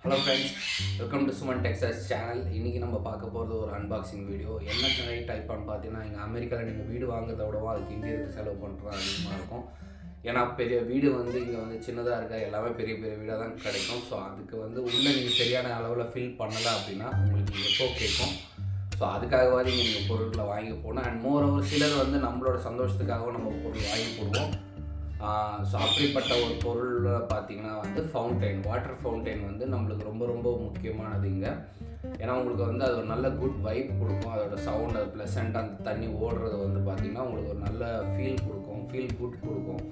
Hello friends, welcome to Suman Texas channel. இன்றைக்கி நம்ம பார்க்க போகிறது ஒரு அன்பாக்சிங் வீடியோ. என்ன நிறைய டைப்பானு பார்த்தீங்கன்னா, இங்கே அமெரிக்காவில் நீங்கள் வீடு வாங்குறத விடவும் அதுக்கு இந்தியருக்கு செலவு பண்ணுறது அதிகமாக இருக்கும். ஏன்னா பெரிய வீடு இங்கே சின்னதாக இருக்கா, எல்லாமே பெரிய பெரிய வீடாக தான் கிடைக்கும். ஸோ அதுக்கு உள்ளே நீங்கள் சரியான அளவில் ஃபில் பண்ணலை அப்படின்னா உங்களுக்கு எப்போ கேட்கும். ஸோ அதுக்காகவாது நீங்கள் பொருட்களை வாங்கி போகணும். அண்ட் மோரோவர் சிலர் நம்மளோட சந்தோஷத்துக்காகவும் நம்ம பொருள் வாங்கி போடுவோம். ஸோ அப்படிப்பட்ட ஒரு பொருள் பார்த்திங்கன்னா ஃபவுண்டைன், வாட்டர் ஃபவுண்டைன் நம்மளுக்கு ரொம்ப ரொம்ப முக்கியமானது இங்கே. ஏன்னா உங்களுக்கு அது ஒரு நல்ல குட் வைப் கொடுக்கும். அதோட சவுண்ட், அது ப்ளசண்ட், அந்த தண்ணி ஓடுறது பார்த்திங்கன்னா உங்களுக்கு ஒரு நல்ல ஃபீல் கொடுக்கும், ஃபீல் குட் கொடுக்கும்.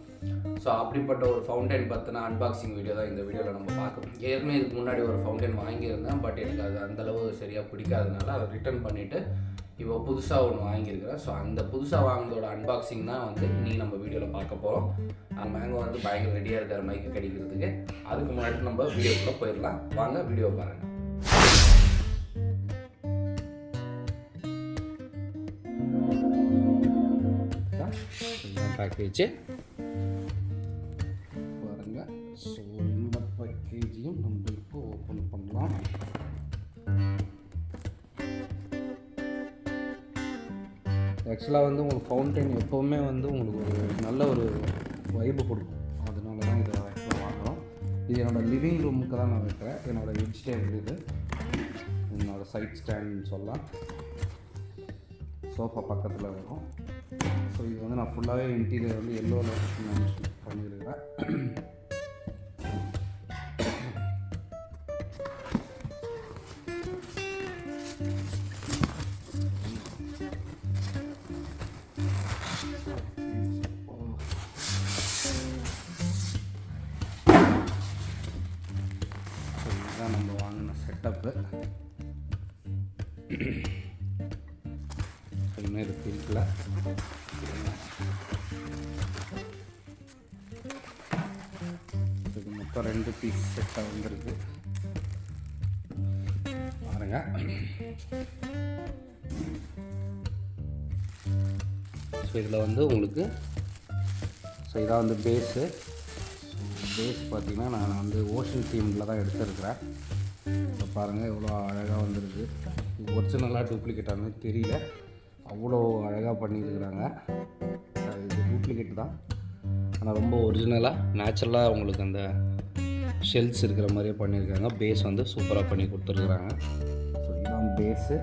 ஸோ அப்படிப்பட்ட ஒரு ஃபவுண்டைன் பற்றின அன்பாக்சிங் வீடியோ தான் இந்த வீடியோவில் நம்ம பார்க்கணும். ஏற்கனவே இதுக்கு முன்னாடி ஒரு ஃபவுண்டைன் வாங்கியிருந்தேன். பட் எனக்கு அது அந்தளவு சரியாக பிடிக்காதனால அதை ரிட்டர்ன் பண்ணிவிட்டு இப்போ புதுசாக ஒன்று வாங்கியிருக்கிறேன். ஸோ அந்த புதுசாக வாங்கினதோட அன்பாக்சிங் தான் இன்றைக்கி நம்ம வீடியோவில் பார்க்க போகிறோம். அந்த மேங்கோ பயங்கர ரெடியாக இருக்கார் மைக்கு கிடைக்கிறதுக்கு. அதுக்கு முன்னாடி நம்ம வீடியோக்குள்ளே போயிடலாம். வாங்க வீடியோ பாருங்கள். பேக்கேஜ் பாருங்கள். ஸோ இந்த பேக்கேஜையும் நம்ம இப்போ ஓப்பன் பண்ணலாம். ஆக்சுவலாக உங்களுக்கு ஃபவுண்டைன் எப்போவுமே உங்களுக்கு ஒரு நல்ல ஒரு வைப்பு கொடுக்கும். அதனால தான் இதை ஆக்சுவலாக வாங்குகிறோம். இது என்னோடய லிவிங் ரூமுக்கு தான் நான் வைக்கிறேன். என்னோடய ஹெட் ஸ்டாண்ட், இது என்னோடய சைட் ஸ்டாண்ட்னு சொல்லலாம். சோஃபா பக்கத்தில் வரும். ஸோ இது நான் ஃபுல்லாகவே இன்டீரியர் எல்லோவில் பண்ணியிருக்கிறேன். நம்ம வாங்கின செட்டப்பு இன்னும் இது பிரிக்கல. இது மொத்தம் 2 பீஸ் செட்டாக வந்துருக்கு பாருங்க. ஸோ இதில் உங்களுக்கு ஸோ இதான் பேஸு. பேஸ் பார்த்திங்கன்னா நான் ஓஷன் தீமில் தான் எடுத்துருக்கிறேன். இப்போ பாருங்கள் எவ்வளோ அழகாக வந்துருக்கு. இது ஒரிஜினலாக டூப்ளிகேட்டானு தெரியல, அவ்வளோ அழகாக பண்ணியிருக்கிறாங்க. இது டூப்ளிகேட் தான், ஆனால் ரொம்ப ஒரிஜினலாக நேச்சுரலாக உங்களுக்கு அந்த ஷெல்ஸ் இருக்கிற மாதிரியே பண்ணியிருக்காங்க. பேஸ் சூப்பராக பண்ணி கொடுத்துருக்குறாங்க. ஸோ இதுதான் பேஸு.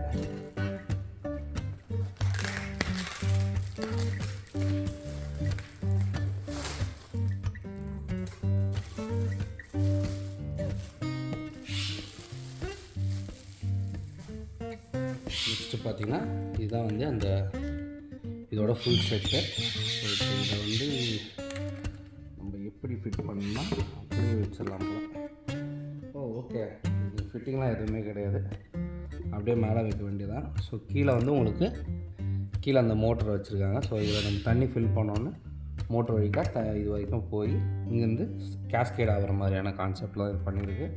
நெக்ஸ்ட்டு பார்த்திங்கன்னா இதுதான் அந்த இதோட ஃபுல் செட்டு. ஸோ இப்போ இதை நம்ம எப்படி ஃபிட் பண்ணணும்னா அப்படியே வச்சிடலாம் போல. ஓகே, இது ஃபிட்டிங்லாம் எதுவுமே கிடையாது, அப்படியே மேலே வைக்க வேண்டியதான். ஸோ கீழே உங்களுக்கு கீழே அந்த மோட்டர் வச்சுருக்காங்க. ஸோ இதில் நம்ம தண்ணி ஃபில் பண்ணோன்னு மோட்டர் வழிக்காக இது வரைக்கும் போய் இங்கேருந்து கேஸ்கேட் ஆகிற மாதிரியான கான்செப்ட்லாம் இது பண்ணியிருக்கு.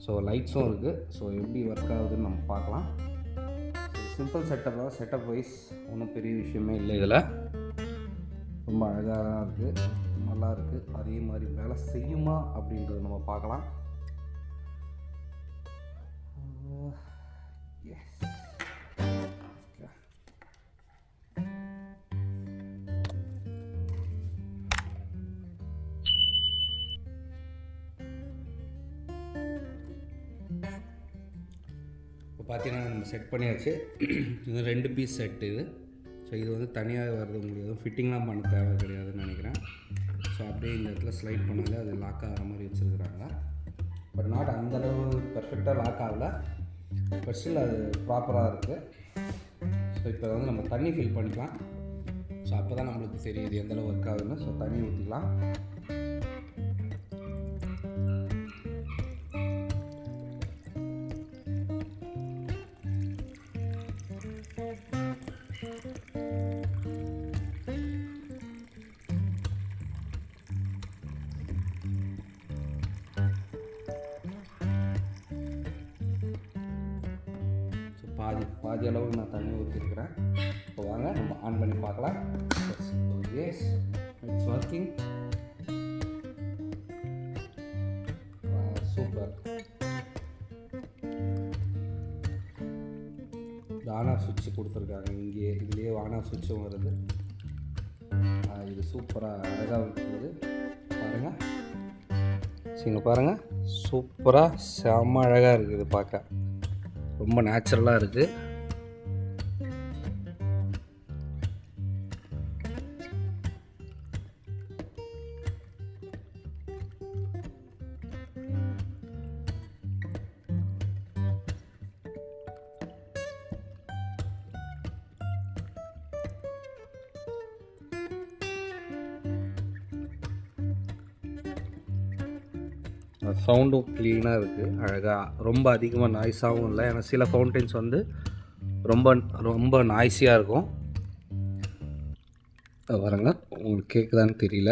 ஸோ லைட்ஸும் இருக்குது. ஸோ எப்படி ஒர்க் ஆகுதுன்னு நம்ம பார்க்கலாம். சிம்பிள் செட்டப் தான், செட்டப் வைஸ் ஒன்றும் பெரிய விஷயமே இல்லை. இதில் ரொம்ப அழகாக தான் இருக்குது, நல்லா இருக்குது. அதே மாதிரி வேலை செய்யுமா அப்படின்றத நம்ம பார்க்கலாம். இப்போ பார்த்தீங்கன்னா நம்ம செட் பண்ணியாச்சு. இது 2 பீஸ் செட்டு இது. ஸோ இது தனியாக வருது, உங்களுக்கு எதுவும் ஃபிட்டிங்லாம் பண்ண தேவை கிடையாதுன்னு நினைக்கிறேன். ஸோ அப்படியே இந்த இடத்துல ஸ்லைட் பண்ணாலே அது லாக் ஆகிற மாதிரி வச்சுருக்குறாங்க. பட் நாட் அந்தளவு பெர்ஃபெக்டாக லாக் ஆகலை, பட் ஸ்டில் அது ப்ராப்பராக இருக்குது. ஸோ இப்போ நம்ம தண்ணி ஃபில் பண்ணிக்கலாம். ஸோ அப்போ தான் நம்மளுக்கு தெரியுது எந்தளவு ஒர்க் ஆகுதுன்னு. ஸோ தண்ணி ஊற்றிக்கலாம். பாதி அளவுக்கு நான் தண்ணி ஊற்றிருக்கிறேன். இப்போ வாங்க நம்ம ஆன் பண்ணி பார்க்கலாம். Yes, it's working. Super. On off சுவிட்ச் கொடுத்துருக்காங்க. இங்கே இதுலேயே ஆன் ஆஃப் சுவிட்சும் வருது. இது சூப்பராக அழகாக இருக்குது பாருங்கள். சரிங்க பாருங்கள், சூப்பராக செம்ம அழகாக இருக்குது, பார்க்க ரொம்ப நேச்சுரலாக இருக்குது. சவுண்டும் க்ளீனாக இருக்குது அழகாக, ரொம்ப அதிகமாக நாய்ஸாகவும் இல்லை. ஏன்னா சில ஃபவுண்டைன்ஸ் வந்து ரொம்ப ரொம்ப நாய்ஸியாக இருக்கும். வரங்க, உங்களுக்கு கேட்குதான்னு தெரியல.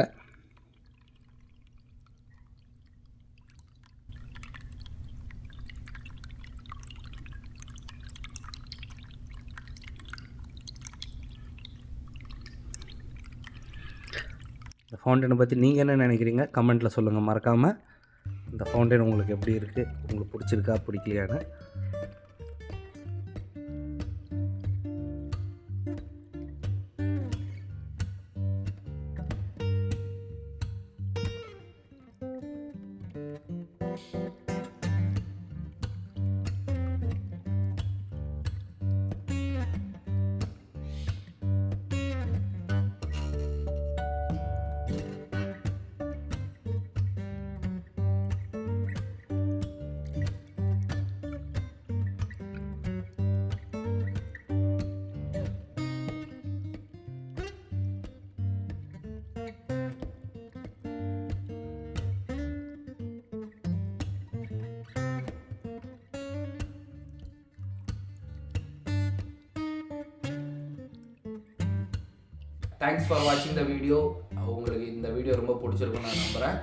இந்த ஃபவுண்டனை பற்றி நீங்கள் என்ன நினைக்கிறீங்க கமெண்ட்டில் சொல்லுங்கள் மறக்காமல். இந்த ஃபவுண்டைன் உங்களுக்கு எப்படி இருக்குது, உங்களுக்கு பிடிச்சிருக்கா பிடிக்கலையான்னு. தேங்க்ஸ் ஃபார் வாட்சிங் த வீடியோ. உங்களுக்கு இந்த வீடியோ ரொம்ப பிடிச்சிருக்குன்னு நான் நம்புகிறேன்.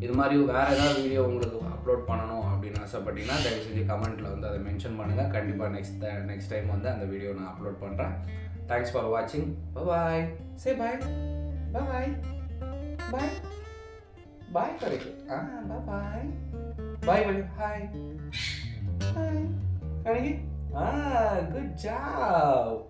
இது மாதிரி வேறு ஏதாவது வீடியோ உங்களுக்கு அப்லோட் பண்ணணும் அப்படின்னு ஆசைப்பட்டீங்கன்னா தயவு செஞ்சு கமெண்ட்டில் வந்து அதை மென்ஷன் பண்ணுங்கள். கண்டிப்பாக நெக்ஸ்ட் டைம் வந்து அந்த வீடியோ நான் அப்லோட் பண்ணுறேன். தேங்க்ஸ் ஃபார் வாட்சிங். Bye. Say bye. Bye bye bye correct. Bye bye bye hi hi correct. Good job.